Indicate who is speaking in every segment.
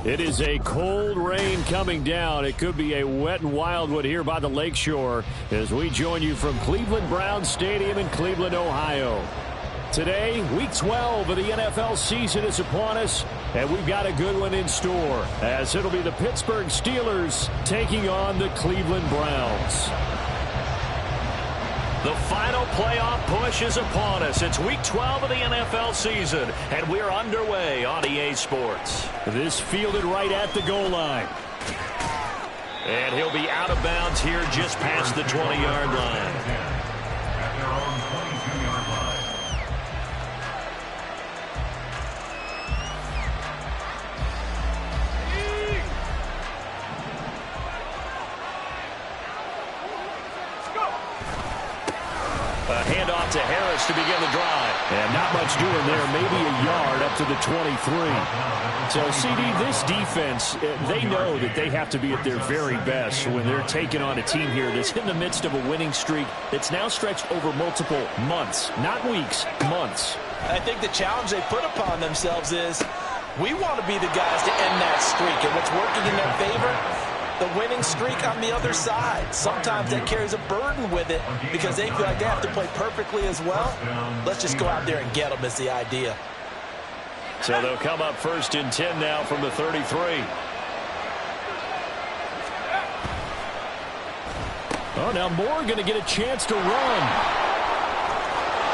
Speaker 1: It is a cold rain coming down. It could be a wet and wild one here by the lakeshore as we join you from Cleveland Browns Stadium in Cleveland, Ohio. Today, Week 12 of the NFL season is upon us, and we've got a good one in store, as it'll be the Pittsburgh Steelers taking on the Cleveland Browns.
Speaker 2: The final playoff push is upon us. It's Week 12 of the NFL season, and we're underway on EA Sports.
Speaker 1: This fielded right at the goal line.
Speaker 2: And he'll be out of bounds here just past the 20-yard line. A handoff to Harris to begin the drive.
Speaker 1: And not much doing there, maybe a yard up to the 23. So, CD, this defense, they know that they have to be at their very best when they're taking on a team here that's in the midst of a winning streak that's now stretched over multiple months, not weeks, months.
Speaker 3: I think the challenge they put upon themselves is we want to be the guys to end that streak, and what's working in their favor, the winning streak on the other side. Sometimes that carries a burden with it because they feel like they have to play perfectly as well. Let's just go out there and get them is the idea.
Speaker 2: So they'll come up 1st and 10 now from the 33.
Speaker 1: Oh, now Moore going to get a chance to run.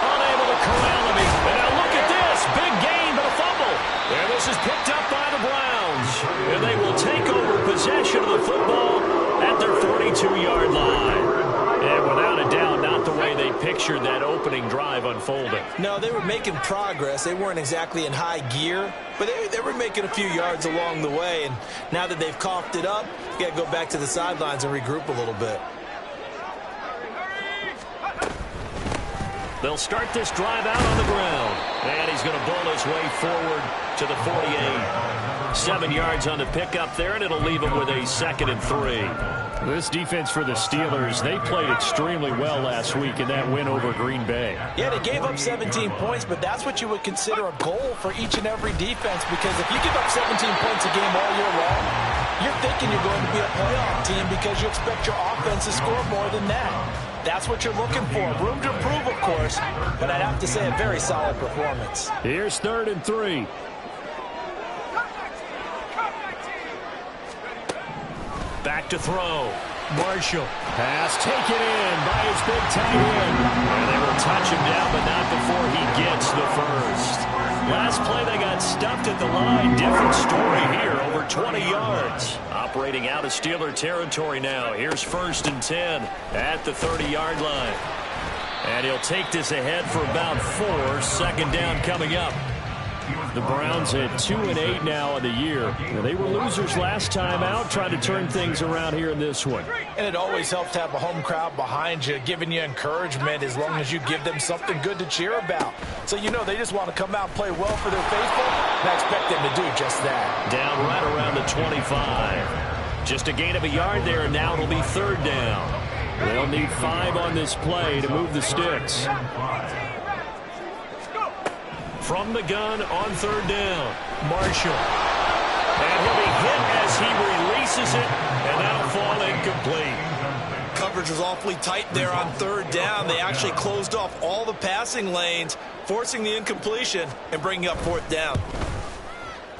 Speaker 2: Unable to corral him. And now look at this. Big gain, but a fumble. And this is picked up by the Browns. And they will take over possession of the football at their 42-yard line. And without a doubt, not the way they pictured that opening drive unfolding.
Speaker 3: No, they were making progress. They weren't exactly in high gear, but they were making a few yards along the way. And now that they've coughed it up, you got to go back to the sidelines and regroup a little bit.
Speaker 2: They'll start this drive out on the ground. And he's going to bowl his way forward to the 48. 7 yards on the pickup there, and it'll leave him with a 2nd and 3.
Speaker 1: This defense for the Steelers, they played extremely well last week in that win over Green Bay.
Speaker 3: Yeah, they gave up 17 points, but that's what you would consider a goal for each and every defense, because if you give up 17 points a game all year long, you're thinking you're going to be a playoff team because you expect your offense to score more than that. That's what you're looking for. Room to improve, of course, but I'd have to say a very solid performance.
Speaker 1: Here's 3rd and 3.
Speaker 2: Back to throw.
Speaker 1: Marshall. Pass taken in by his big tight end.
Speaker 2: And they will touch him down, but not before he gets the first. Last play, they got stuffed at the line. Different story here, over 20 yards. Operating out of Steeler territory now. Here's 1st and 10 at the 30-yard line. And he'll take this ahead for about 4. 2nd down coming up.
Speaker 1: The Browns at 2-8 now in the year. They were losers last time out, trying to turn things around here in this one.
Speaker 3: And it always helps to have a home crowd behind you, giving you encouragement as long as you give them something good to cheer about. So you know they just want to come out and play well for their faithful, and I expect them to do just that.
Speaker 2: Down right around the 25. Just a gain of a yard there, and now it'll be 3rd down.
Speaker 1: They'll need 5 on this play to move the sticks.
Speaker 2: From the gun on 3rd down, Marshall. And he'll be hit as he releases it, and that'll fall incomplete.
Speaker 3: Coverage was awfully tight there on 3rd down. They actually closed off all the passing lanes, forcing the incompletion and bringing up 4th down.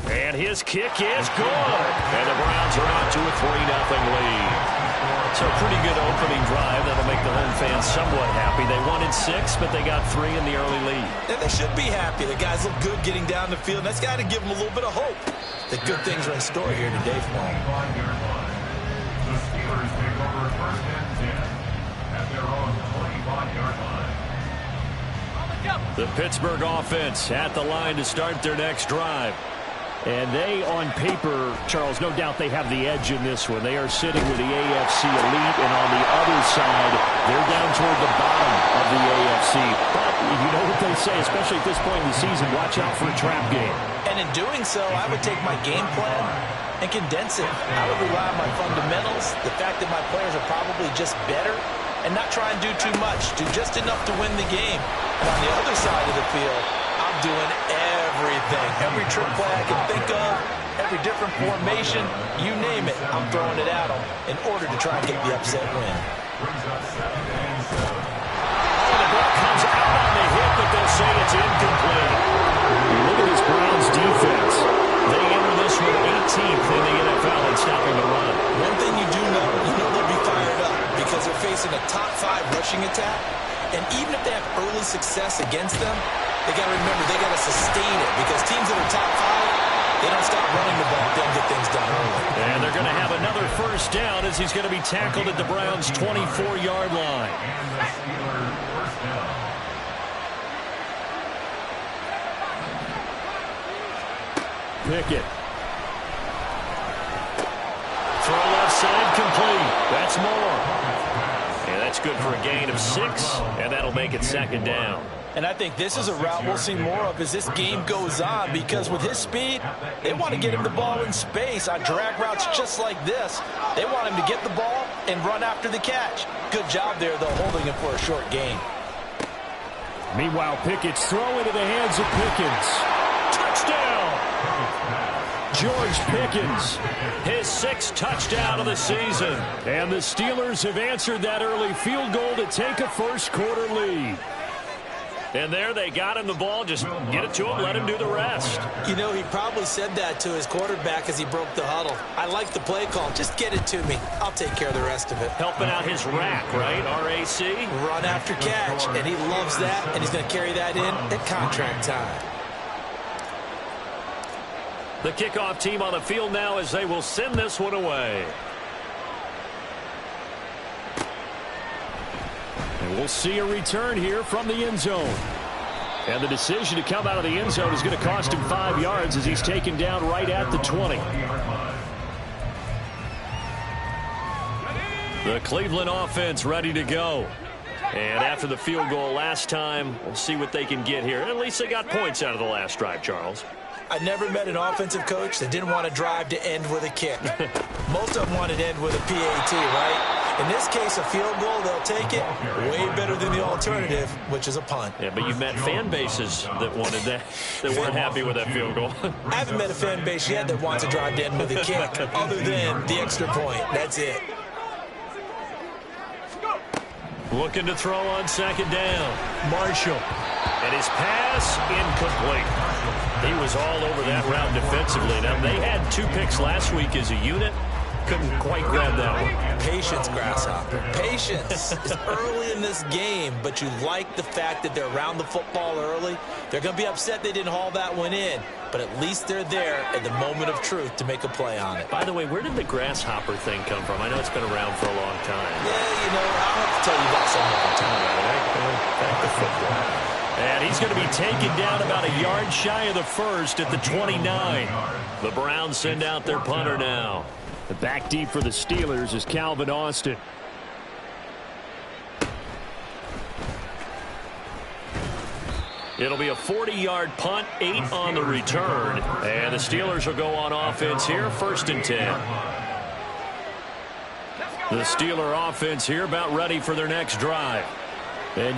Speaker 2: And his kick is good. And the Browns are out to a 3-0 lead. So a pretty good opening drive that'll make the home fans somewhat happy. They wanted 6, but they got 3 in the early lead.
Speaker 3: And they should be happy. The guys look good getting down the field. That's got to give them a little bit of hope that good things are in store here today for them.
Speaker 4: The Steelers take over 1st and 10 at their own 25-yard line.
Speaker 1: The Pittsburgh offense at the line to start their next drive. And they, on paper, Charles, no doubt they have the edge in this one. They are sitting with the AFC elite, and on the other side, they're down toward the bottom of the AFC. But you know what they say, especially at this point in the season, watch out for a trap game.
Speaker 3: And in doing so, I would take my game plan and condense it. I would rely on my fundamentals, the fact that my players are probably just better, and not try and do too much, do just enough to win the game. And on the other side of the field, I'm doing everything. Every trick play I can think of, every different formation, you name it, I'm throwing it at them in order to try and get the upset win.
Speaker 2: The ball comes out on the hit, but they'll say it's incomplete.
Speaker 1: Look at this Browns defense.
Speaker 2: They enter this one 18th in the NFL in stopping the run.
Speaker 3: One thing you do know, they'll be fired up because they're facing a top 5 rushing attack. And even if they have early success against them, they got to remember they got to sustain it because teams that are top 5, they don't stop running the ball. They'll get things done early.
Speaker 2: And they're going to have another first down as he's going to be tackled at the Browns' 24-yard line.
Speaker 4: And the Steelers first down.
Speaker 1: Pickett.
Speaker 2: Throw left side complete. That's more. And that's good for a gain of 6, and that'll make it second down.
Speaker 3: And I think this is a route we'll see more of as this game goes on because with his speed, they want to get him the ball in space on drag routes just like this. They want him to get the ball and run after the catch. Good job there, though, holding him for a short gain.
Speaker 1: Meanwhile, Pickett's throw into the hands of Pickens.
Speaker 2: Touchdown!
Speaker 1: George Pickens.
Speaker 2: His 6th touchdown of the season.
Speaker 1: And the Steelers have answered that early field goal to take a first-quarter lead.
Speaker 2: And there they got him the ball. Just get it to him, let him do the rest.
Speaker 3: He probably said that to his quarterback as he broke the huddle. I like the play call. Just get it to me. I'll take care of the rest of it.
Speaker 2: Helping out his rack, right? RAC.
Speaker 3: Run after catch, and he loves that, and he's going to carry that in at contract time.
Speaker 2: The kickoff team on the field now as they will send this one away.
Speaker 1: And we'll see a return here from the end zone. And the decision to come out of the end zone is going to cost him 5 yards as he's taken down right at the 20.
Speaker 2: The Cleveland offense ready to go. And after the field goal last time, we'll see what they can get here. At least they got points out of the last drive, Charles.
Speaker 3: I never met an offensive coach that didn't want to drive to end with a kick. Most of them wanted to end with a PAT, right? In this case, a field goal, they'll take it. Way better than the alternative, which is a punt.
Speaker 2: Yeah, but you've met fan bases that wanted that, that weren't happy with that field goal.
Speaker 3: I haven't met a fan base yet that wants to drive to end with a kick, other than the extra point. That's it.
Speaker 2: Looking to throw on second down.
Speaker 1: Marshall.
Speaker 2: And his pass incomplete. He was all over that route defensively. Now, they had 2 picks last week as a unit. Couldn't quite grab that one.
Speaker 3: Patience, Grasshopper. Patience. It's early in this game, but you like the fact that they're around the football early. They're going to be upset they didn't haul that one in, but at least they're there at the moment of truth to make a play on it.
Speaker 2: By the way, where did the grasshopper thing come from? I know it's been around for a long time.
Speaker 3: Yeah, I'll have to tell you about some other time.
Speaker 2: Back to football. And he's going to be taken down about a yard shy of the first at the 29. The Browns send out their punter now.
Speaker 1: The back deep for the Steelers is Calvin Austin.
Speaker 2: It'll be a 40-yard punt, 8 on the return. And the Steelers will go on offense here, 1st and 10. The Steeler offense here about ready for their next drive.
Speaker 1: And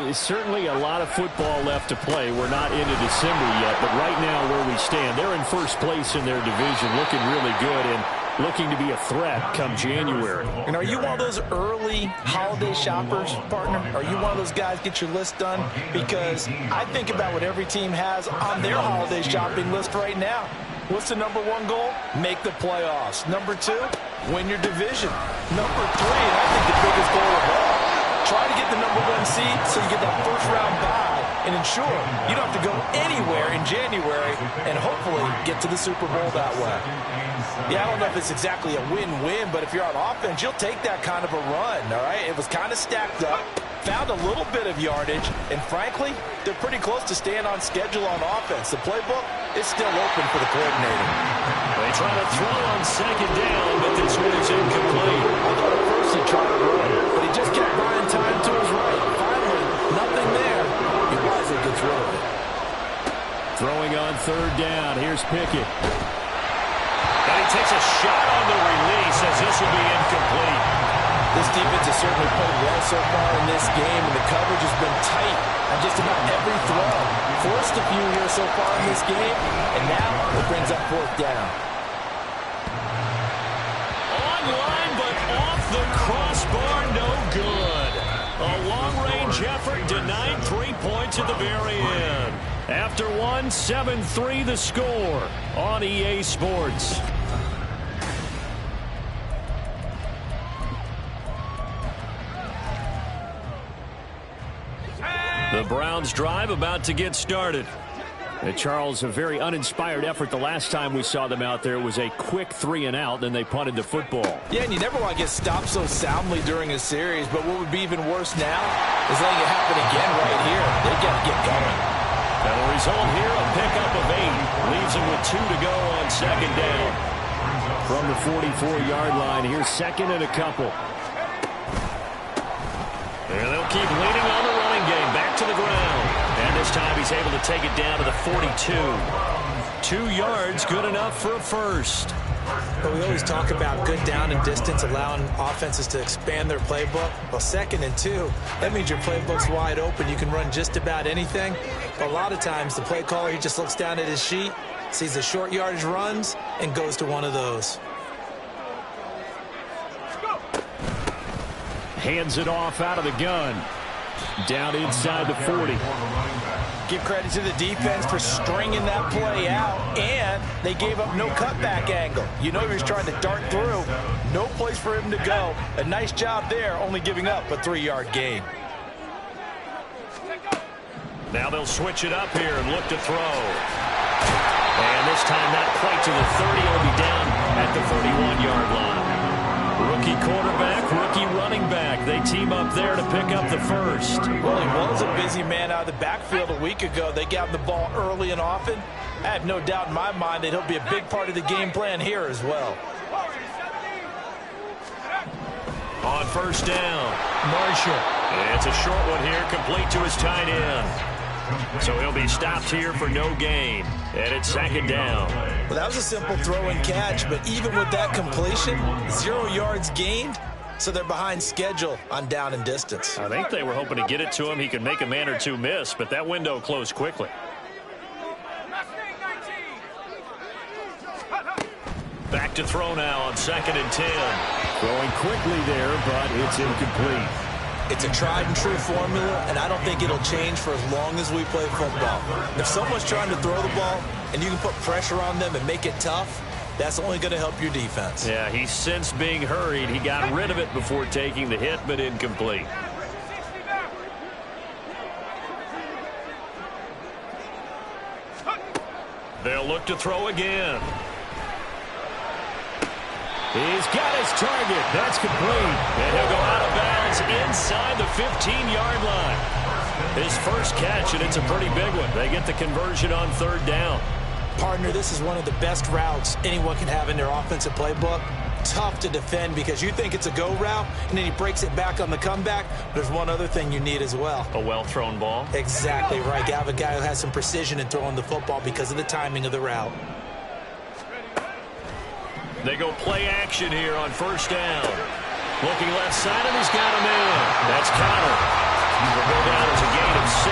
Speaker 1: it's certainly a lot of football left to play. We're not into December yet, but right now where we stand, they're in first place in their division, looking really good and looking to be a threat come January.
Speaker 3: And are you one of those early holiday shoppers, partner? Are you one of those guys get your list done? Because I think about what every team has on their holiday shopping list right now. What's the number 1 goal? Make the playoffs. Number 2, win your division. Number 3, and I think the biggest goal of all, try to get the number 1 seed so you get that first-round bye and ensure you don't have to go anywhere in January and hopefully get to the Super Bowl that way. Yeah, I don't know if it's exactly a win-win, but if you're on offense, you'll take that kind of a run, all right? It was kind of stacked up, found a little bit of yardage, and frankly, they're pretty close to staying on schedule on offense. The playbook is still open for the coordinator.
Speaker 2: They try to throw on second down, but this one is incomplete.
Speaker 3: I thought at first he tried to run, but he just kept buying time to his right. Finally, nothing there. He wisely gets rid of it.
Speaker 1: Throwing on 3rd down. Here's Pickett.
Speaker 2: And he takes a shot on the release as this will be incomplete.
Speaker 3: This defense has certainly played well so far in this game, and the coverage has been tight on just about every throw. Forced a few here so far in this game, and now it brings up 4th down.
Speaker 2: the crossbar, no good. A long-range effort denied 3 points at the very end. After one, 7-3 the score on EA Sports. The Browns drive about to get started. And Charles, a very uninspired effort. The last time we saw them out there, it was a quick 3-and-out, then they punted the football.
Speaker 3: Yeah, and you never want to get stopped so soundly during a series, but what would be even worse now is letting it happen again right here. They got to get going.
Speaker 2: And the result here, a pickup of 8. Leaves them with 2 to go on second down.
Speaker 1: From the 44-yard line, here's second and a couple.
Speaker 2: And they'll keep leaning on the running game. Back to the ground. And this time he's able to take it down to the 42. 2 yards, good enough for a first.
Speaker 3: But we always talk about good down and distance, allowing offenses to expand their playbook. Well, 2nd and 2, that means your playbook's wide open. You can run just about anything. But a lot of times the play caller, he just looks down at his sheet, sees the short yardage runs, and goes to one of those.
Speaker 1: Hands it off out of the gun. Down inside the 40.
Speaker 3: Give credit to the defense for stringing that play out, and they gave up no cutback angle. You know he was trying to dart through. No place for him to go. A nice job there, only giving up a 3-yard gain.
Speaker 2: Now they'll switch it up here and look to throw. And this time not quite to the 30. He'll be down at the 31-yard line. Rookie quarterback, rookie running back. They team up there to pick up the first.
Speaker 3: Well, he was a busy man out of the backfield a week ago. They got him the ball early and often. I have no doubt in my mind that he'll be a big part of the game plan here as well.
Speaker 2: On first down, Marshall. And it's a short one here, complete to his tight end. So he'll be stopped here for no gain. And it's 2nd down.
Speaker 3: Well, that was a simple throw and catch, but even with that completion, 0 yards gained, so they're behind schedule on down and distance.
Speaker 2: I think they were hoping to get it to him. He could make a man or two miss, but that window closed quickly. Back to throw now on 2nd and 10.
Speaker 1: Throwing quickly there, but it's incomplete.
Speaker 3: It's a tried-and-true formula, and I don't think it'll change for as long as we play football. If someone's trying to throw the ball and you can put pressure on them and make it tough, that's only going to help your defense.
Speaker 2: Yeah, he sensed being hurried. He got rid of it before taking the hit, but incomplete. They'll look to throw again.
Speaker 1: He's got his target. That's complete.
Speaker 2: And he'll go out of bounds inside the 15-yard line. His first catch, and it's a pretty big one. They get the conversion on 3rd down.
Speaker 3: Partner, this is one of the best routes anyone can have in their offensive playbook. Tough to defend because you think it's a go route, and then he breaks it back on the comeback. There's one other thing you need as well.
Speaker 2: A well-thrown ball.
Speaker 3: Exactly right. You have a guy who has some precision in throwing the football because of the timing of the route.
Speaker 2: They go play action here on first down. Looking left side, and he's got him in. That's counted. Will go down as a gain of 6,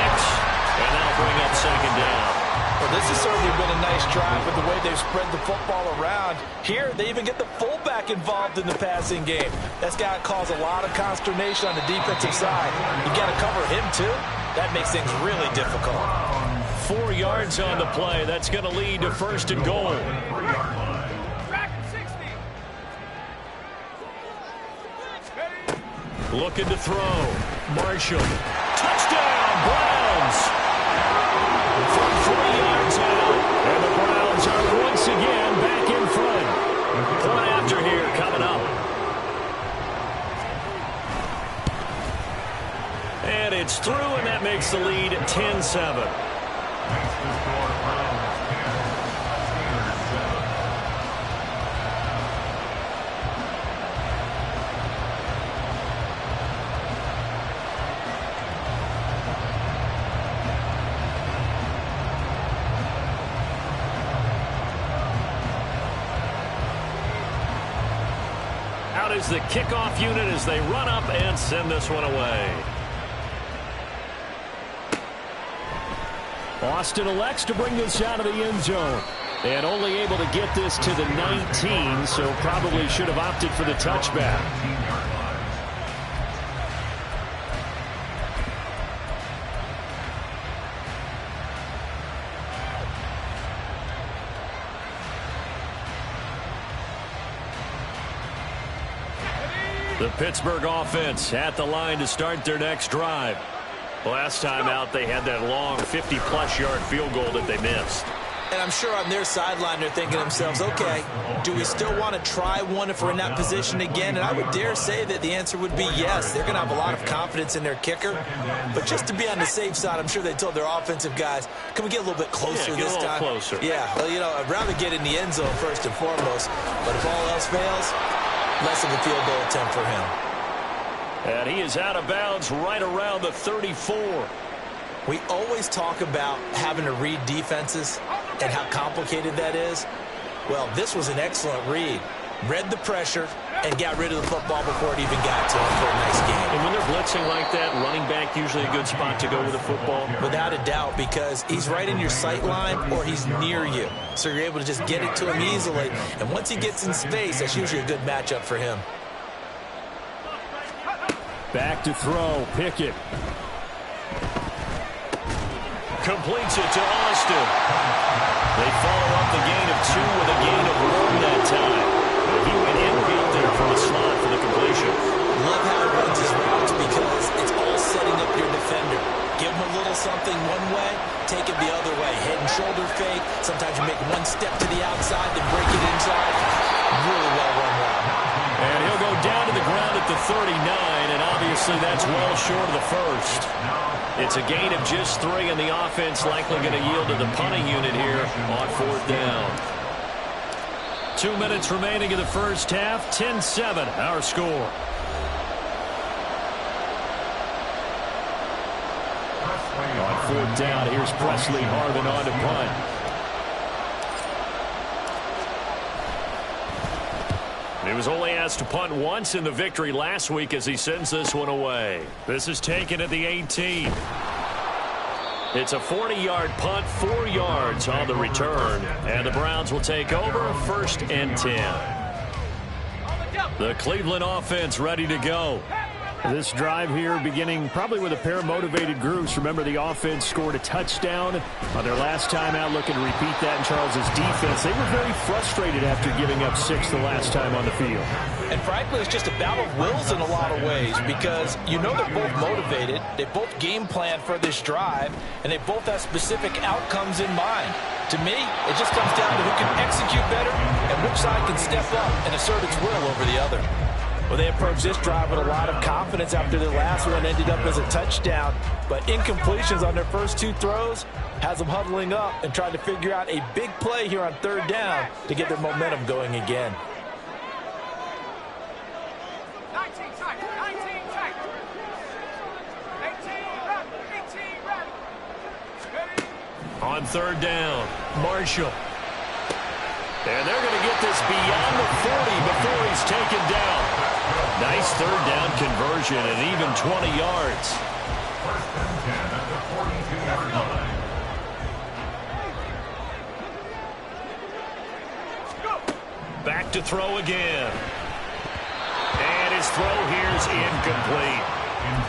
Speaker 2: and that'll bring up 2nd down.
Speaker 3: Well, this has certainly been a nice drive with the way they've spread the football around. Here, they even get the fullback involved in the passing game. That's got to cause a lot of consternation on the defensive side. You got to cover him, too. That makes things really difficult.
Speaker 2: 4 yards on the play. That's going to lead to 1st and goal. Looking to throw. Marshall. Touchdown, Browns. From 3 yards out. And the Browns are once again back in front. Point after here coming up. And it's through, and that makes the lead 10-7. Is the kickoff unit as they run up and send this one away.
Speaker 1: Austin elects to bring this out of the end zone. And only able to get this to the 19, so probably should have opted for the touchback. The Pittsburgh offense at the line to start their next drive. Last time out, they had that long 50-plus yard field goal that they missed.
Speaker 3: And I'm sure on their sideline they're thinking to themselves, okay, do we still want to try one if we're in that position again? And I would dare say that the answer would be yes. They're going to have a lot of confidence in their kicker. But just to be on the safe side, I'm sure they told their offensive guys, can we get a little bit closer this time?
Speaker 1: Closer.
Speaker 3: Yeah, well, you know, I'd rather get in the end zone first and foremost. But if all else fails, less of a field goal attempt for him.
Speaker 1: And he is out of bounds right around the 34.
Speaker 3: We always talk about having to read defenses and how complicated that is. Well, this was an excellent read. Read the pressure and got rid of the football before it even got to him for a nice game.
Speaker 1: And when they're blitzing like that, running back usually a good spot to go with the football.
Speaker 3: Without a doubt, because he's right in your sight line or he's near you. So you're able to just get it to him easily. And once he gets in space, that's usually a good matchup for him.
Speaker 1: Back to throw, Pickett.
Speaker 2: Completes it to Austin. They follow up the gain of 2 with a gain of 1 that time. He went infield there from the slot for the completion.
Speaker 3: Love how he runs his routes because it's all setting up your defender. Give him a little something one way, take it the other way. Head and shoulder fake. Sometimes you make one step to the outside, then break it inside. Really well run route.
Speaker 1: And he'll go down to the ground at the 39, and obviously that's well short of the first. It's a gain of just 3, and the offense likely going to yield to the punting unit here on 4th down. 2 minutes remaining in the first half. 10-7, our score. On 4th down, here's Presley Harvin on to punt. He was only asked to punt once in the victory last week as he sends this one away. This is taken at the 18. It's a 40-yard punt, 4 yards on the return. And the Browns will take over 1st and 10. The Cleveland offense ready to go. This drive here beginning probably with a pair of motivated groups. Remember, the offense scored a touchdown on their last time out, looking to repeat that in Charles's defense. They were very frustrated after giving up 6 the last time on the field.
Speaker 3: And frankly, it's just a battle of wills in a lot of ways because you know they're both motivated. They both game plan for this drive, and they both have specific outcomes in mind. To me, it just comes down to who can execute better and which side can step up and assert its will over the other. Well, they approached this drive with a lot of confidence after the last one ended up as a touchdown. But incompletions on their first 2 throws has them huddling up and trying to figure out a big play here on 3rd down to get their momentum going again.
Speaker 2: On 3rd down, Marshall. And they're going to get this beyond the 40 before he's taken down. Nice 3rd down conversion and even 20 yards.
Speaker 4: 1st and 10 at the 42-yard line.
Speaker 2: Back to throw again. And his throw here is incomplete.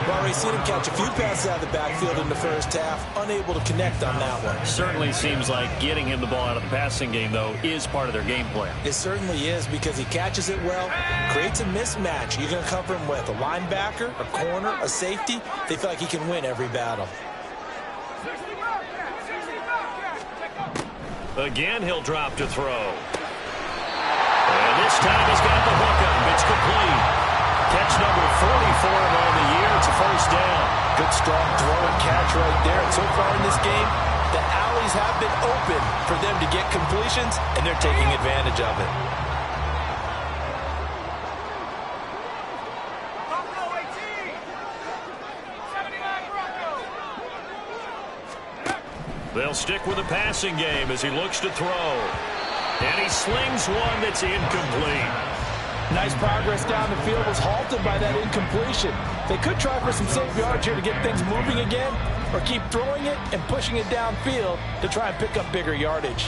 Speaker 3: Well, we've seen him catch a few passes out of the backfield in the first half, unable to connect on that one.
Speaker 1: Certainly seems like getting him the ball out of the passing game, though, is part of their game plan.
Speaker 3: It certainly is because he catches it well, creates a mismatch. You're going to cover him with a linebacker, a corner, a safety. They feel like he can win every battle.
Speaker 2: Again, he'll drop to throw. And this time he's got the hook up. It's complete. Catch number 40 for him on the year. It's a 1st down.
Speaker 3: Good strong throw and catch right there. And so far in this game, the alleys have been open for them to get completions, and they're taking advantage of it.
Speaker 2: They'll stick with the passing game as he looks to throw. And he slings one that's incomplete.
Speaker 3: Nice progress down the field, was halted by that incompletion. They could try for some safe yards here to get things moving again, or keep throwing it and pushing it downfield to try and pick up bigger yardage.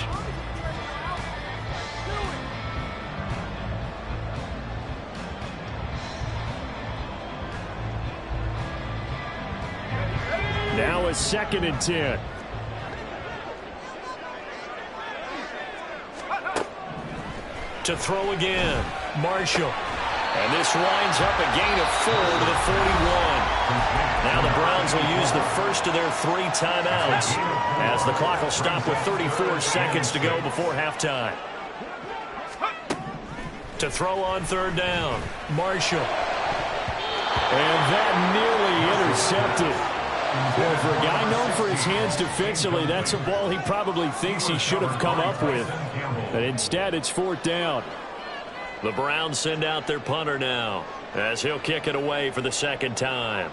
Speaker 1: Now a 2nd and 10.
Speaker 2: To throw again, Marshall. And this winds up a gain of 4 to the 41. Now the Browns will use the first of their 3 timeouts as the clock will stop with 34 seconds to go before halftime. To throw on 3rd down, Marshall.
Speaker 1: And that nearly intercepted. Well, for a guy known for his hands defensively, that's a ball he probably thinks he should have come up with. But instead, it's 4th down.
Speaker 2: The Browns send out their punter now as he'll kick it away for the 2nd time.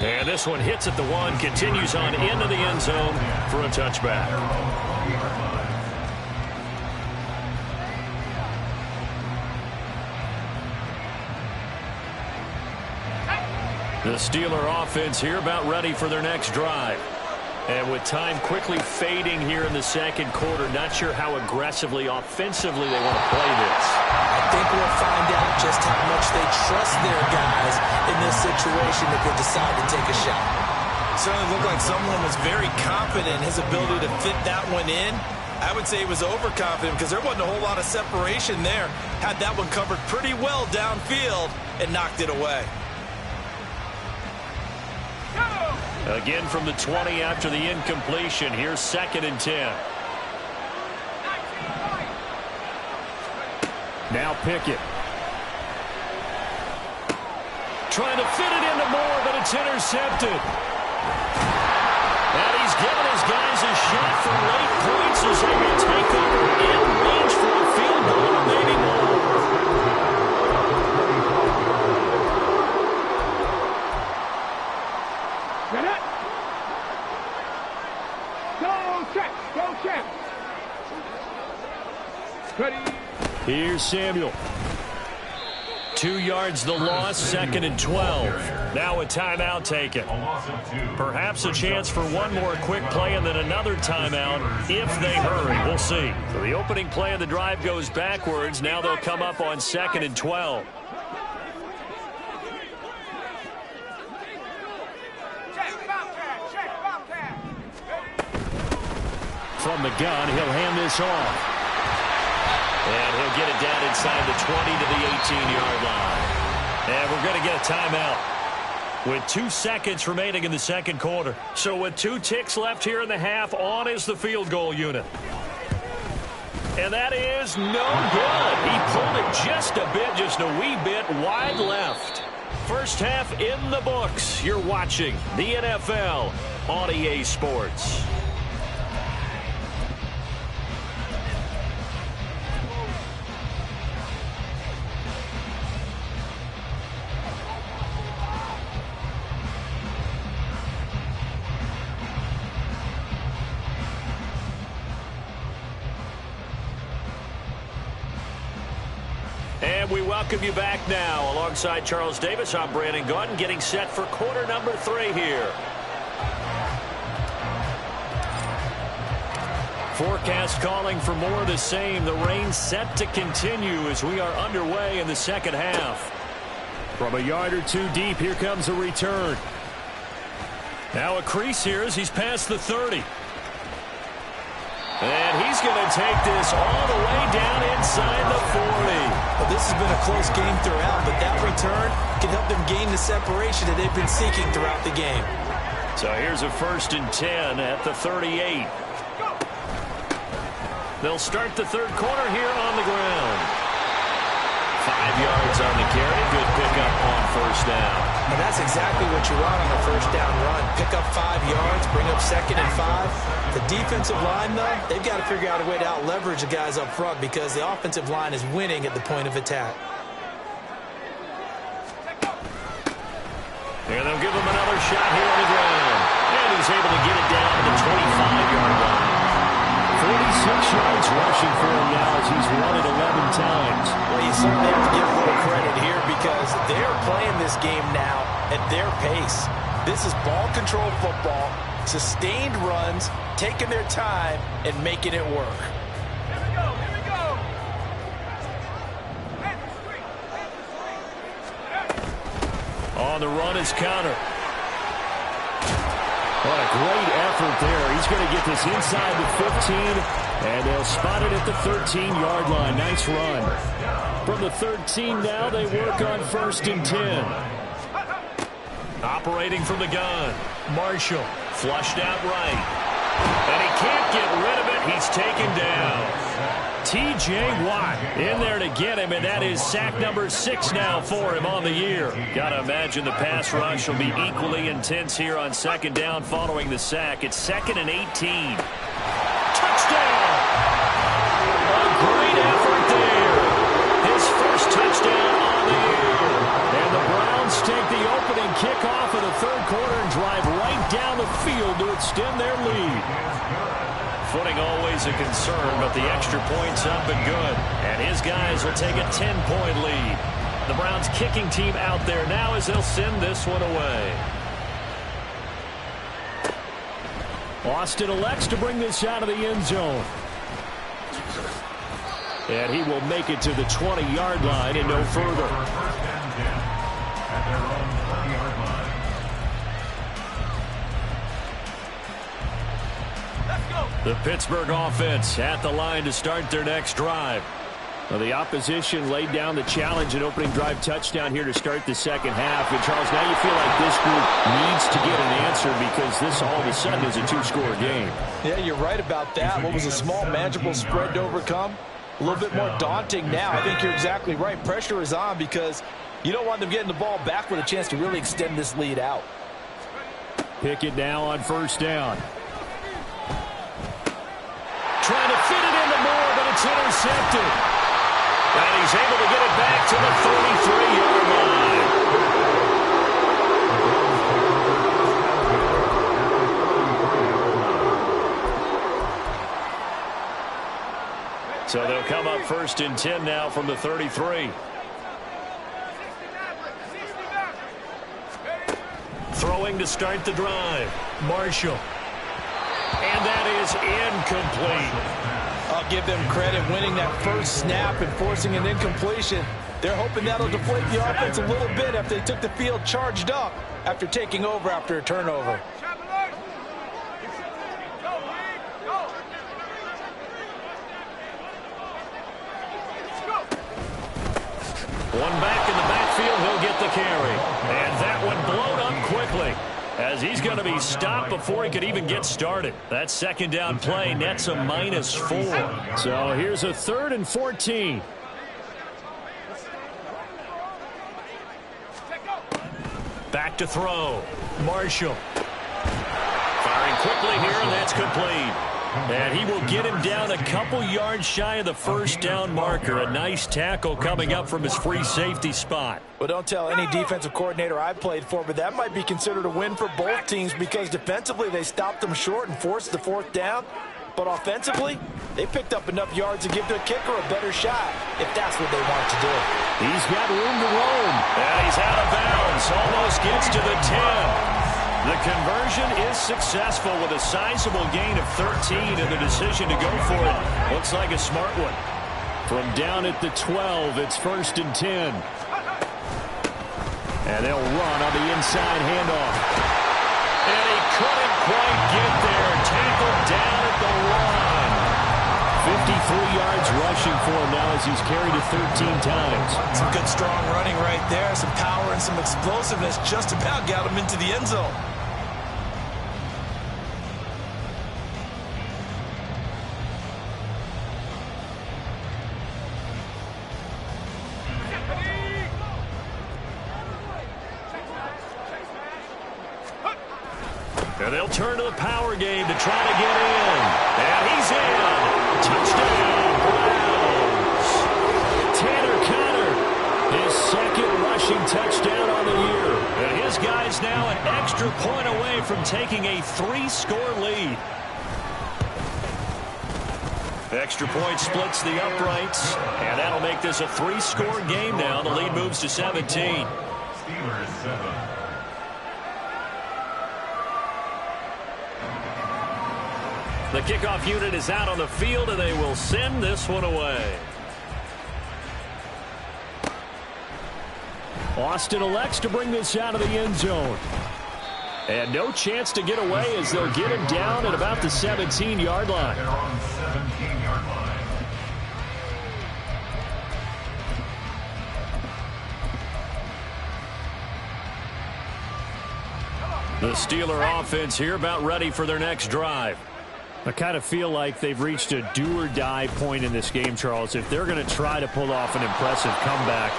Speaker 2: And this one hits at the 1, continues on into the end zone for a touchback. The Steeler offense here about ready for their next drive. And with time quickly fading here in the 2nd quarter, not sure how aggressively, offensively they want to play this.
Speaker 3: I think we'll find out just how much they trust their guys in this situation if they decide to take a shot.
Speaker 5: Certainly looked like someone was very confident in his ability to fit that one in. I would say he was overconfident because there wasn't a whole lot of separation there. Had that one covered pretty well downfield and knocked it away.
Speaker 2: Again from the 20 after the incompletion. Here's 2nd and 10.
Speaker 1: Now Pickett.
Speaker 2: Trying to fit it into Moore, but it's intercepted. And he's given his guys a shot for late points as they will take over in range for a field goal or maybe more.
Speaker 1: Here's Samuel.
Speaker 2: 2 yards the loss, 2nd and 12. Now a timeout taken. Perhaps a chance for one more quick play and then another timeout if they hurry. We'll see. So the opening play of the drive goes backwards. Now they'll come up on 2nd and 12.
Speaker 1: From the gun, he'll hand this off.
Speaker 2: And he'll get it down inside the 20 to the 18-yard line. And we're going to get a timeout with 2 seconds remaining in the 2nd quarter. So with 2 ticks left here in the half, on is the field goal unit. And that is no good. He pulled it just a bit, just a wee bit wide left. First half in the books. You're watching the NFL on EA Sports. And we welcome you back now. Alongside Charles Davis, I'm Brandon Gaudin, getting set for quarter number 3 here. Forecast calling for more of the same. The rain set to continue as we are underway in the 2nd half.
Speaker 1: From a yard or 2 deep, here comes a return.
Speaker 2: Now a crease here as he's past the 30. And he's going to take this all the way down inside the 40.
Speaker 3: Well, this has been a close game throughout, but that return can help them gain the separation that they've been seeking throughout the game.
Speaker 2: So here's a 1st and 10 at the 38. They'll start the 3rd quarter here on the ground. 5 yards on the carry. Good pickup on 1st down.
Speaker 3: And that's exactly what you want on a 1st down run. Pick up 5 yards, bring up 2nd and 5. The defensive line, though, they've got to figure out a way to out-leverage the guys up front because the offensive line is winning at the point of attack.
Speaker 2: And they'll give him another shot here on the ground. And he's able to get it down to the 25-yard line.
Speaker 1: yards rushing for him now as he's run it 11 times.
Speaker 3: Well, you certainly have to give a little credit here because they're playing this game now at their pace. This is ball control football, sustained runs, taking their time, and making it work.
Speaker 2: On the run is Counter.
Speaker 1: What a great effort there. He's going to get this inside the 15, and they'll spot it at the 13-yard line. Nice run. From the 13 now, they work on 1st and 10.
Speaker 2: Operating from the gun. Marshall flushed out right. And he can't get rid of it. He's taken down.
Speaker 1: T.J. Watt in there to get him, and that is sack number 6 now for him on the year.
Speaker 2: Got to imagine the pass rush will be equally intense here on 2nd down following the sack. It's 2nd and 18.
Speaker 1: Touchdown! A great effort there. His first touchdown on the year. And the Browns take the opening kickoff of the 3rd quarter and drive right down the field to extend their lead.
Speaker 2: Footing always a concern, but the extra point's up and good. And his guys will take a 10-point lead. The Browns kicking team out there now as they'll send this one away.
Speaker 1: Austin elects to bring this out of the end zone. And he will make it to the 20-yard line and no further.
Speaker 2: The Pittsburgh offense at the line to start their next drive.
Speaker 1: Well, the opposition laid down the challenge and opening drive touchdown here to start the 2nd half. And, Charles, now you feel like this group needs to get an answer because this all of a sudden is a 2-score game.
Speaker 3: Yeah, you're right about that. What was a small, manageable spread to overcome? A little bit more daunting now. I think you're exactly right. Pressure is on because you don't want them getting the ball back with a chance to really extend this lead out.
Speaker 1: Pick it now on 1st down. Trying to fit it into Moore, but it's intercepted.
Speaker 2: And he's able to get it back to the 33-yard line. So they'll come up 1st and 10 now from the 33. Throwing to start the drive. Marshall. And that is incomplete.
Speaker 3: I'll give them credit winning that first snap and forcing an incompletion. They're hoping that'll deflate the offense a little bit after they took the field charged up after taking over after a turnover.
Speaker 2: One back in the backfield, he'll get the carry. And that one blown up quickly, as he's going to be stopped before he could even get started. That 2nd down play nets a -4.
Speaker 1: So here's a 3rd and 14.
Speaker 2: Back to throw. Marshall. Firing quickly here, and that's complete. And he will get him down a couple yards shy of the 1st down marker. A nice tackle coming up from his free safety spot.
Speaker 3: Well, don't tell any defensive coordinator I played for, but that might be considered a win for both teams because defensively they stopped them short and forced the 4th down. But offensively, they picked up enough yards to give their kicker a better shot if that's what they want to do.
Speaker 1: He's got room to roam.
Speaker 2: And he's out of bounds. Almost gets to the 10. The conversion is successful with a sizable gain of 13, and the decision to go for it looks like a smart one.
Speaker 1: From down at the 12, it's 1st and 10. And they'll run on the inside handoff.
Speaker 2: And he couldn't quite get there. Tackled down at the
Speaker 1: 53 yards rushing for him now as he's carried it 13 times.
Speaker 5: Some good strong running right there. Some power and some explosiveness just about got him into the end zone.
Speaker 2: And they'll turn to the power game to try to get in. And he's in. Touchdown, Browns.
Speaker 1: Tanner Conner, his 2nd rushing touchdown on the year.
Speaker 2: And his guys now an extra point away from taking a 3-score lead. Extra point splits the uprights, and that'll make this a 3-score game now. The lead moves to 17.
Speaker 4: Steelers 7.
Speaker 1: The kickoff unit is out on the field, and they will send this one away. Austin elects to bring this out of the end zone. And no chance to get away as they'll get him down at about the 17-yard line.
Speaker 4: They're on 17-yard line.
Speaker 1: The Steeler offense here about ready for their next drive. I kind of feel like they've reached a do-or-die point in this game, Charles. If they're going to try to pull off an impressive comeback,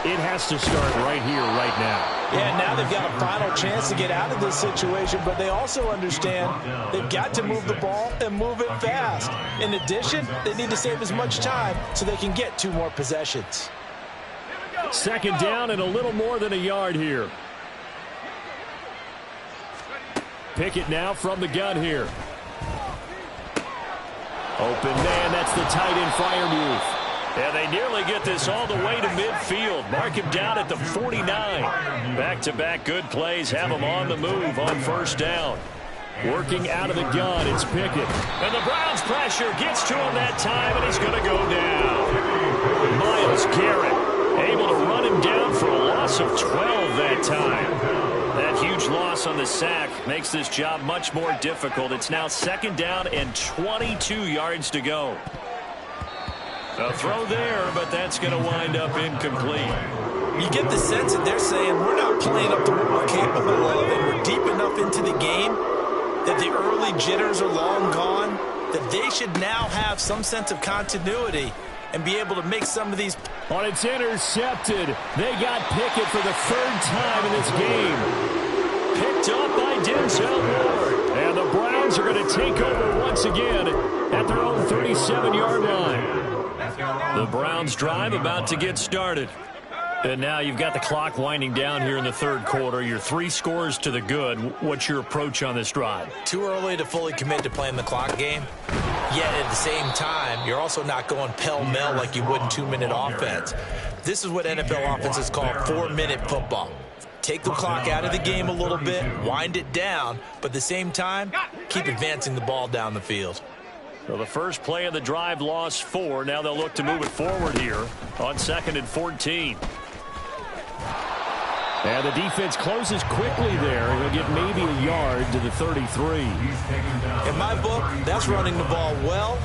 Speaker 1: it has to start right here, right now.
Speaker 3: Yeah, now they've got a final chance to get out of this situation, but they also understand they've got to move the ball and move it fast. In addition, they need to save as much time so they can get 2 more possessions.
Speaker 1: Second down and a little more than a yard here. Pickett now from the gun here. Open man, that's the tight end fire move. And they nearly get this all the way to midfield. Mark him down at the 49. Back-to-back good plays have him on the move on first down. Working out of the gun, it's Pickett. And the Browns pressure gets to him that time, and he's going to go down. Myles Garrett able to run him down for a loss of 12 that time. That huge loss on the sack makes this job much more difficult. It's now second down and 22 yards to go. A throw there, but that's going to wind up incomplete.
Speaker 5: You get the sense that they're saying we're not playing up to what we're capable of, and we're deep enough into the game that the early jitters are long gone, that they should now have some sense of continuity and be able to make some of these.
Speaker 1: On its intercepted. They got Pickett for the 3rd time in this game. Picked up by Denzel Ward. And the Browns are going to take over once again at their own 37-yard line. The Browns drive about to get started. And now you've got the clock winding down here in the 3rd quarter. You're 3 scores to the good. What's your approach on this drive?
Speaker 3: Too early to fully commit to playing the clock game. Yet at the same time, you're also not going pell-mell like you would in 2-minute offense. This is what NFL offenses call 4-minute football. Take the clock out of the game a little bit, wind it down, but at the same time, keep advancing the ball down the field.
Speaker 1: Well, the first play of the drive lost 4. Now they'll look to move it forward here on 2nd and 14. And the defense closes quickly there. He'll get maybe a yard to the 33.
Speaker 3: In my book, that's running the ball well,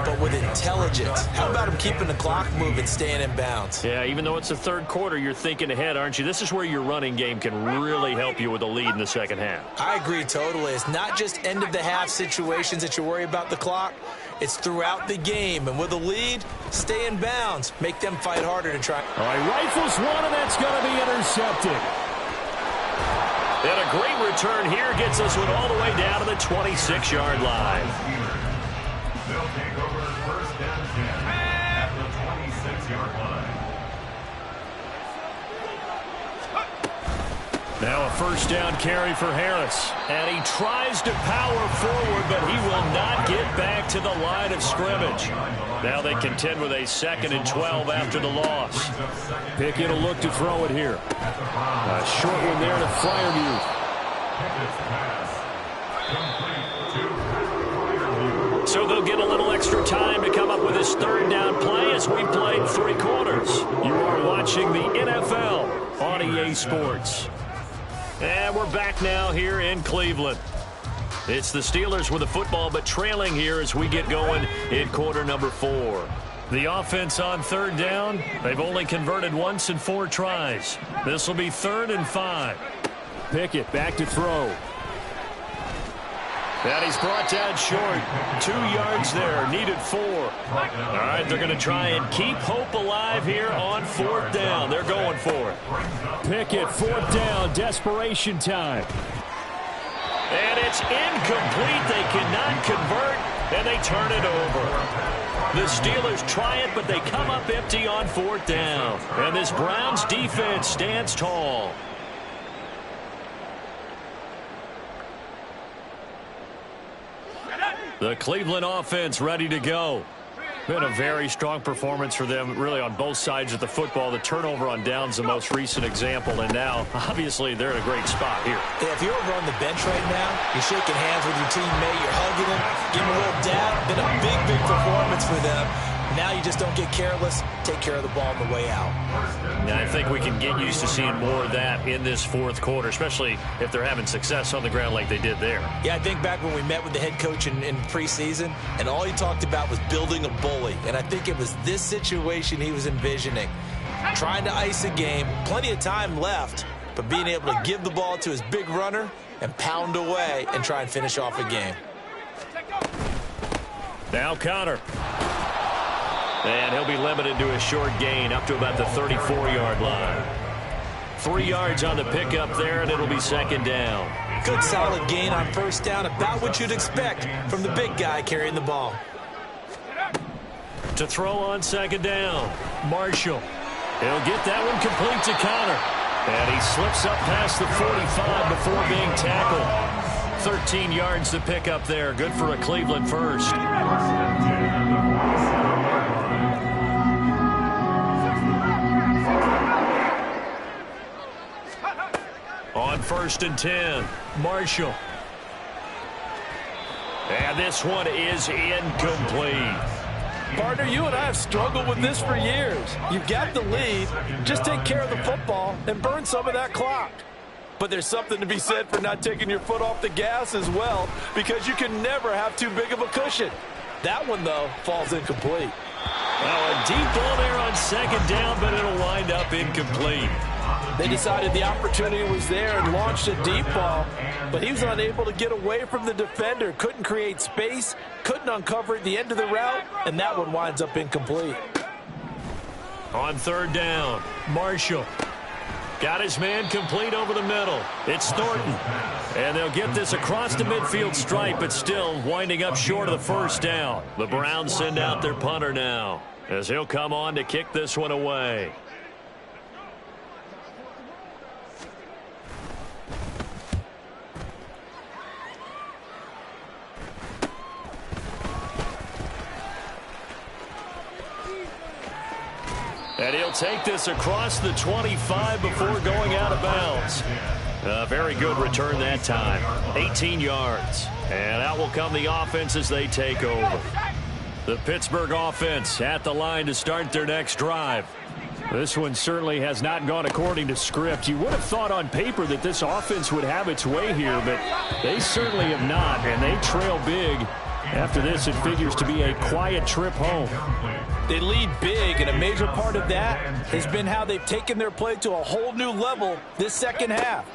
Speaker 3: but with intelligence. How about him keeping the clock moving, staying in bounds?
Speaker 1: Yeah, even though it's the 3rd quarter, you're thinking ahead, aren't you? This is where your running game can really help you with a lead in the second half.
Speaker 3: I agree totally. It's not just end-of-the-half situations that you worry about the clock. It's throughout the game. And with a lead, stay in bounds. Make them fight harder to try.
Speaker 1: All right, rifles one, and that's going to be intercepted. And a great return here gets us one all the way down to the 26-yard line.
Speaker 4: They'll take over 1st and 10 at the 26-yard line.
Speaker 1: Now a 1st down carry for Harris. And he tries to power forward, but he will not get back to the line of scrimmage. Now they contend with a 2nd and 12 after the loss. Pickett will look to throw it here. A short one there to Freiermuth. So they'll get a little extra time to come up with his 3rd down play as we played 3 quarters. You are watching the NFL on EA Sports. And we're back now here in Cleveland. It's the Steelers with the football, but trailing here as we get going in quarter number 4. The offense on 3rd down, they've only converted once in 4 tries. This will be 3rd and 5. Pickett back to throw. And he's brought down short. 2 yards there, needed 4. All right, they're going to try and keep hope alive here on 4th down. They're going for it. Pickett, 4th down, desperation time. And it's incomplete. They cannot convert, and they turn it over. The Steelers try it, but they come up empty on 4th down. And this Browns defense stands tall. The Cleveland offense ready to go. Been a very strong performance for them, really, on both sides of the football. The turnover on downs, the most recent example, and now, obviously, they're in a great spot here.
Speaker 3: Yeah, if you're over on the bench right now, you're shaking hands with your teammate, you're hugging him, giving him a little dab. Been a big, big performance for them. Now you just don't get careless. Take care of the ball on the way out.
Speaker 1: Now, I think we can get used to seeing more of that in this fourth quarter, especially if they're having success on the ground like they did there.
Speaker 3: Yeah, I think back when we met with the head coach in preseason, and all he talked about was building a bully. And I think it was this situation he was envisioning. Trying to ice a game, plenty of time left, but being able to give the ball to his big runner and pound away and try and finish off a game.
Speaker 1: Now Connor. And he'll be limited to a short gain up to about the 34-yard line. 3 yards on the pickup there, and it'll be second down.
Speaker 3: Good solid gain on first down, about what you'd expect from the big guy carrying the ball.
Speaker 1: To throw on second down, Marshall. He'll get that one complete to Connor. And he slips up past the 45 before being tackled. 13 yards to pick up there. Good for a Cleveland first. On 1st and 10, Marshall. And this one is incomplete.
Speaker 3: Partner, you and I have struggled with this for years. You've got the lead. Just take care of the football and burn some of that clock. But there's something to be said for not taking your foot off the gas as well, because you can never have too big of a cushion. That one, though, falls incomplete.
Speaker 1: Well, a deep ball there on second down, but it'll wind up incomplete.
Speaker 3: They decided the opportunity was there and launched a deep ball, but he was unable to get away from the defender, couldn't create space, couldn't uncover at the end of the route, and that one winds up incomplete.
Speaker 1: On 3rd down, Marshall. Got his man complete over the middle. It's Thornton. And they'll get this across the midfield stripe, but still winding up short of the first down. The Browns send out their punter now, as he'll come on to kick this one away. And he'll take this across the 25 before going out of bounds. A very good return that time. 18 yards. And out will come the offense as they take over. The Pittsburgh offense at the line to start their next drive. This one certainly has not gone according to script. You would have thought on paper that this offense would have its way here, but they certainly have not, and they trail big. After this, it figures to be a quiet trip home.
Speaker 3: They lead big, and a major part of that has been how they've taken their play to a whole new level this second half.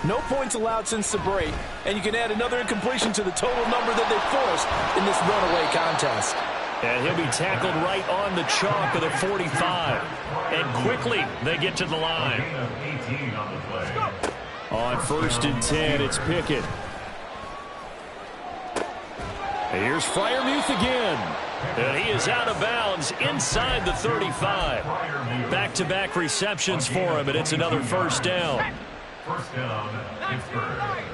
Speaker 3: No points allowed since the break, and you can add another incompletion to the total number that they forced in this runaway contest.
Speaker 1: And he'll be tackled right on the chalk of the 45. And quickly, they get to the line. On 1st and 10, it's Pickett. Here's Freiermuth again. And he is out of bounds inside the 35. Back-to-back receptions for him, and it's another first down.
Speaker 4: First down, Pittsburgh.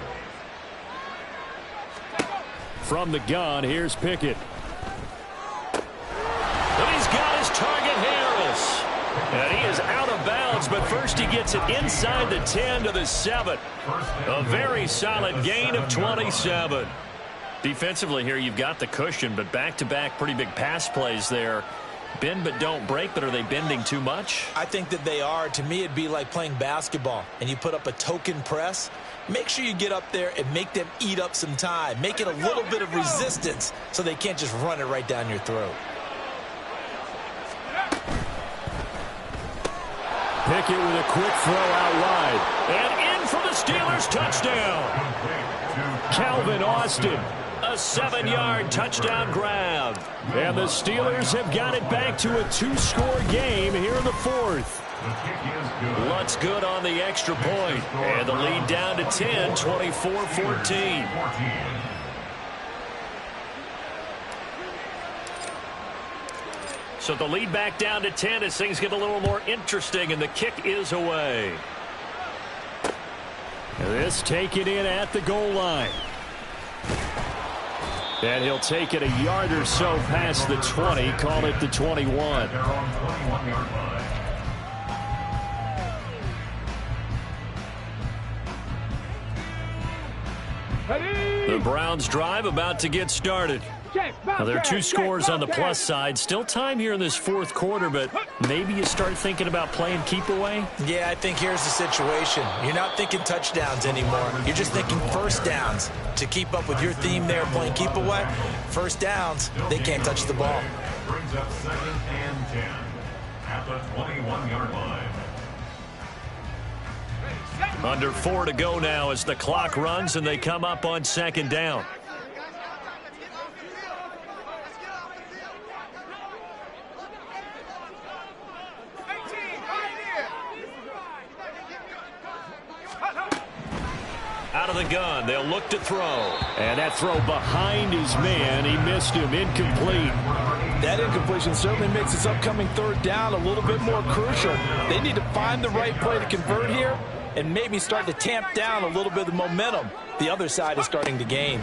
Speaker 1: From the gun, here's Pickett. And he's got his target, Harris. And he is out of bounds, but first he gets it inside the 10 to the 7. A very solid gain of 27. Defensively here, you've got the cushion, but back-to-back pretty big pass plays there. Bend but don't break, but are they bending too much?
Speaker 3: I think that they are. To me, it'd be like playing basketball, and you put up a token press. Make sure you get up there and make them eat up some time. Make it a little bit of resistance so they can't just run it right down your throat.
Speaker 1: Pickett with a quick throw out wide. And in for the Steelers touchdown. Calvin Austin. A 7-yard touchdown grab. And the Steelers have got it back to a 2-score game here in the 4th. Lutz good on the extra point. And the lead down to 10, 24-14. So the lead back down to 10 as things get a little more interesting, and the kick is away. This taken in at the goal line. And he'll take it a yard or so past the 20, call it the 21.
Speaker 4: Their own 21-yard line.
Speaker 1: The Browns drive about to get started. Now, there are two scores on the plus side. Still time here in this fourth quarter, but maybe you start thinking about playing keep away?
Speaker 3: Yeah, I think here's the situation. You're not thinking touchdowns anymore. You're just thinking first downs. To keep up with your theme there playing keep away, first downs, they can't touch the ball.
Speaker 4: Brings up 2nd and 10 at the 21-yard line.
Speaker 2: Under 4 to go now as the clock runs and they come up on 2nd down. Out of the gun, they'll look to throw.
Speaker 1: And that throw behind his man, he missed him, incomplete.
Speaker 3: That incompletion certainly makes this upcoming 3rd down a little bit more crucial. They need to find the right play to convert here and maybe start to tamp down a little bit of the momentum the other side is starting to gain.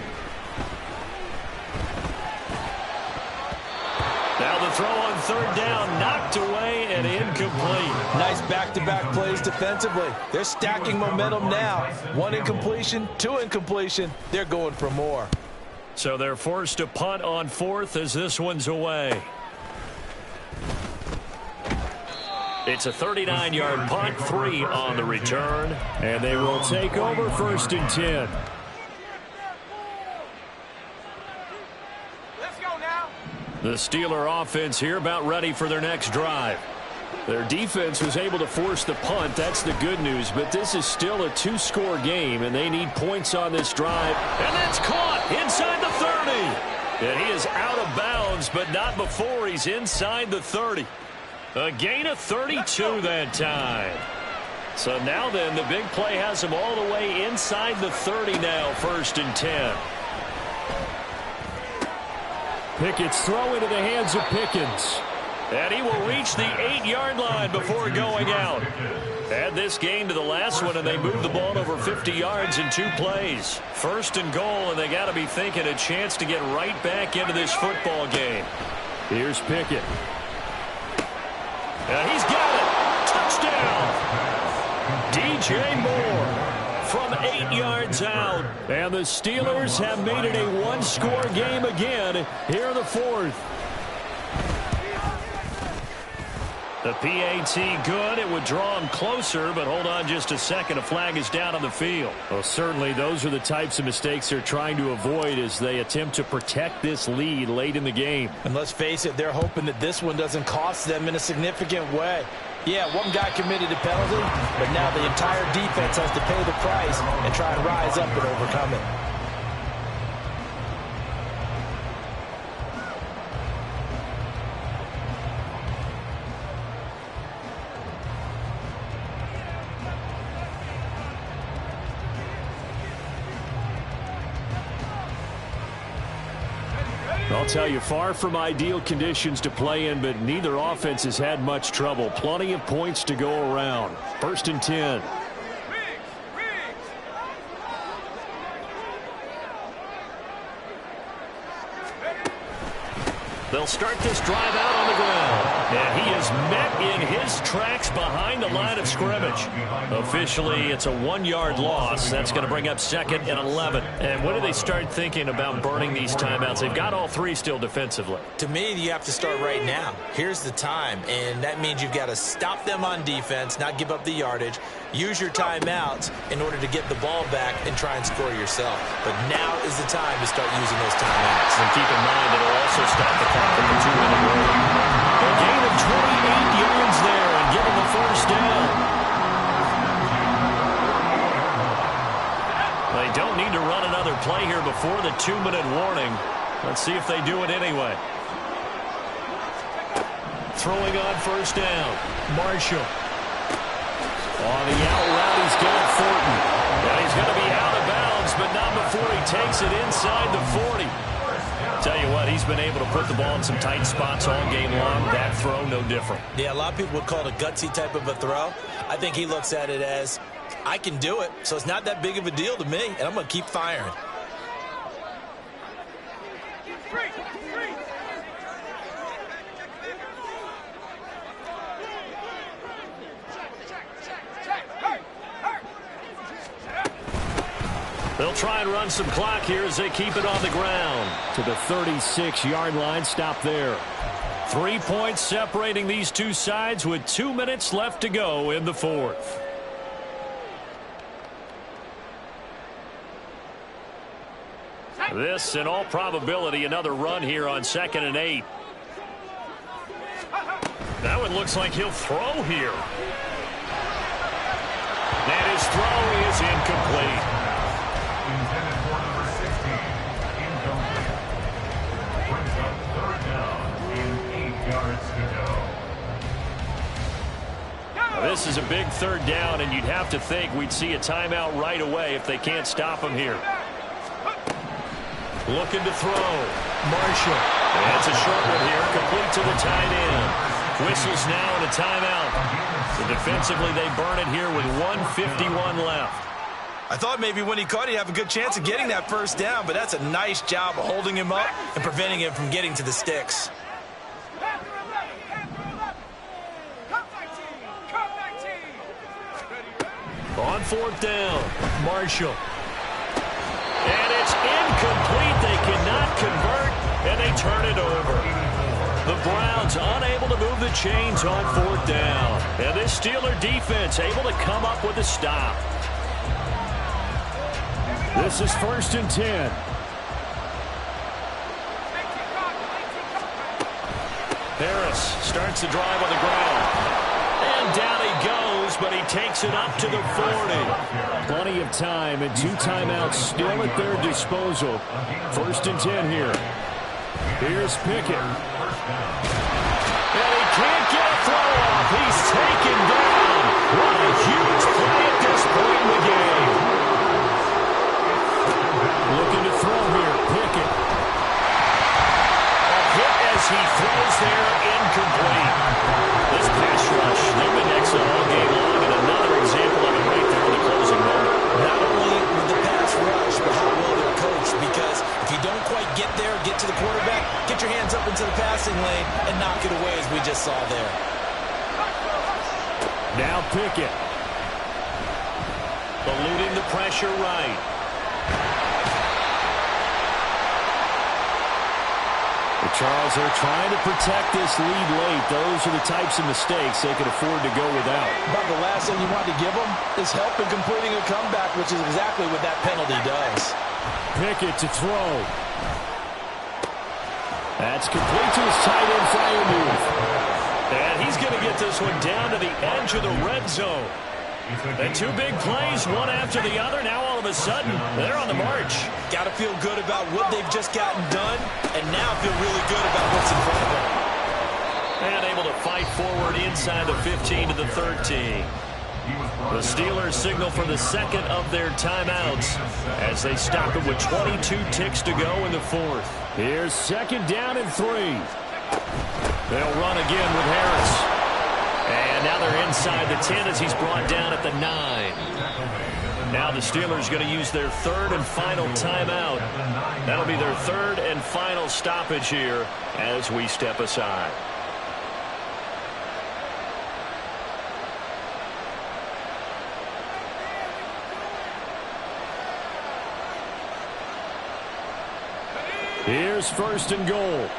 Speaker 2: Now the throw on 3rd down, knocked away and incomplete.
Speaker 3: Nice back-to-back plays defensively. They're stacking momentum now. 1 incompletion, 2 incompletion. They're going for more.
Speaker 2: So they're forced to punt on 4th as this one's away. It's a 39-yard punt, 3 on the return.
Speaker 1: And they will take over 1st and 10. The Steeler offense here about ready for their next drive. Their defense was able to force the punt. That's the good news. But this is still a 2-score game, and they need points on this drive.
Speaker 2: And that's caught inside the 30. And he is out of bounds, but not before he's inside the 30. A gain of 32 that time. So now then, the big play has him all the way inside the 30 now, 1st and 10.
Speaker 1: Pickett's throw into the hands of Pickens.
Speaker 2: And he will reach the 8-yard line before going out. Add this game to the last one, and they move the ball over 50 yards in 2 plays. 1st and goal, and they got to be thinking a chance to get right back into this football game.
Speaker 1: Here's Pickett.
Speaker 2: And he's got it. Touchdown. DJ Moore from 8 yards out.
Speaker 1: And the Steelers have made it a 1-score game again here in the 4th.
Speaker 2: The PAT good. It would draw him closer, but hold on just a second. A flag is down on the field.
Speaker 1: Well, certainly those are the types of mistakes they're trying to avoid as they attempt to protect this lead late in the game.
Speaker 3: And let's face it, they're hoping that this one doesn't cost them in a significant way. Yeah, one guy committed a penalty, but now the entire defense has to pay the price and try and rise up and overcome it.
Speaker 1: I'll tell you, far from ideal conditions to play in, but neither offense has had much trouble. Plenty of points to go around. 1st and 10.
Speaker 2: They'll start this drive out on the ground. And he is met in his tracks behind the line of scrimmage. Officially, it's a 1-yard loss. That's going to bring up 2nd and 11. And when do they start thinking about burning these timeouts? They've got all 3 still defensively.
Speaker 3: To me, you have to start right now. Here's the time, and that means you've got to stop them on defense, not give up the yardage, use your timeouts in order to get the ball back and try and score yourself. But now is the time to start using those timeouts.
Speaker 2: And keep in mind that it'll also stop the clock at the 2-minute warning. A gain of 28 yards there and give them the 1st down. They don't need to run another play here before the 2-minute warning. Let's see if they do it anyway. Throwing on 1st down. Marshall. On the out route, he's got Thornton. And he's going to be out of bounds, but not before he takes it inside the 40. Tell you what, he's been able to put the ball in some tight spots all game long. That throw, no different.
Speaker 3: Yeah, a lot of people would call it a gutsy type of a throw. I think he looks at it as, I can do it, so it's not that big of a deal to me, and I'm going to keep firing.
Speaker 2: They'll try and run some clock here as they keep it on the ground.
Speaker 1: To the 36-yard line, stop there.
Speaker 2: 3 points separating these two sides with 2 minutes left to go in the fourth. This, in all probability, another run here on 2nd and 8. That one looks like he'll throw here. And his throw is incomplete.
Speaker 4: Intended for number 16. Incomplete. Brings up 3rd down and 8 yards to go.
Speaker 2: Now, this is a big 3rd down, and you'd have to think we'd see a timeout right away if they can't stop him here. Looking to throw. Marshall. That's a short one here, complete to the tight end. Whistles now and a timeout. So defensively, they burn it here with 1:51 left.
Speaker 5: I thought maybe when he caught it, he'd have a good chance of getting that 1st down, but that's a nice job of holding him up and preventing him from getting to the sticks.
Speaker 2: On 4th down, Marshall. And it's incomplete. They cannot convert, and they turn it over. The Browns unable to move the chains on 4th down. And this Steeler defense able to come up with a stop.
Speaker 1: This is 1st and 10.
Speaker 2: Harris starts the drive on the ground. And down he goes, but he takes it up to the 40.
Speaker 1: Plenty of time and 2 timeouts still at their disposal. 1st and 10 here. Here's Pickett.
Speaker 2: And he can't get a throw off. He's taken down. What a huge play at this point in the game.
Speaker 1: Looking to throw here. Pickett.
Speaker 2: A hit as he throws there, incomplete. This pass rush, they've been excellent all game long, and another example of it right there in the closing moment.
Speaker 3: Not only with the pass rush, but how well they're coached, because if you don't quite get there, get to the quarterback, get your hands up into the passing lane and knock it away as we just saw there.
Speaker 1: Now Pickett.
Speaker 2: Eluding the pressure right.
Speaker 1: Charles, they're trying to protect this lead late. Those are the types of mistakes they can afford to go without.
Speaker 3: About the last thing you want to give them is help in completing a comeback, which is exactly what that penalty does.
Speaker 1: Pickett to throw. That's complete to his tight end flyer move.
Speaker 2: And he's going to get this one down to the edge of the red zone. And 2 big plays, one after the other. Now all of a sudden, they're on the march.
Speaker 5: Got to feel good about what they've just gotten done, and now feel really good about what's in front of them.
Speaker 2: And able to fight forward inside the 15 to the 13. The Steelers signal for the 2nd of their timeouts as they stop it with 22 ticks to go in the 4th.
Speaker 1: Here's 2nd down and 3.
Speaker 2: They'll run again with Harris. And now they're inside the 10 as he's brought down at the 9. Now the Steelers going to use their 3rd and final timeout. That'll be their 3rd and final stoppage here as we step aside.
Speaker 1: Here's 1st and goal.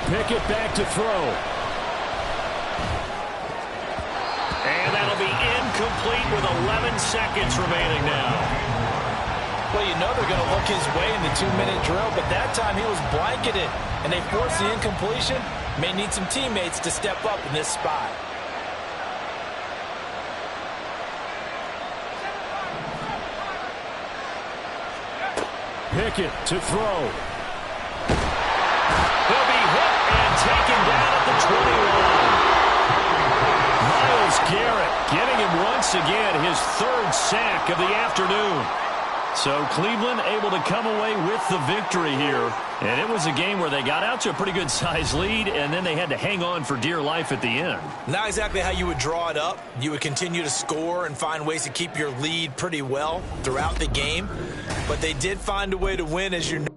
Speaker 1: Pickett back to throw.
Speaker 2: And that'll be incomplete with 11 seconds remaining now.
Speaker 3: Well, you know they're going to look his way in the 2-minute drill, but that time he was blanketed, and they forced the incompletion. May need some teammates to step up in this spot.
Speaker 1: Pickett to throw.
Speaker 2: He'll be hit and taken down at the 21. Myles Garrett getting him once again his 3rd sack of the afternoon. So Cleveland able to come away with the victory here. And it was a game where they got out to a pretty good size lead, and then they had to hang on for dear life at the end.
Speaker 5: Not exactly how you would draw it up. You would continue to score and find ways to keep your lead pretty well throughout the game. But they did find a way to win, as you know.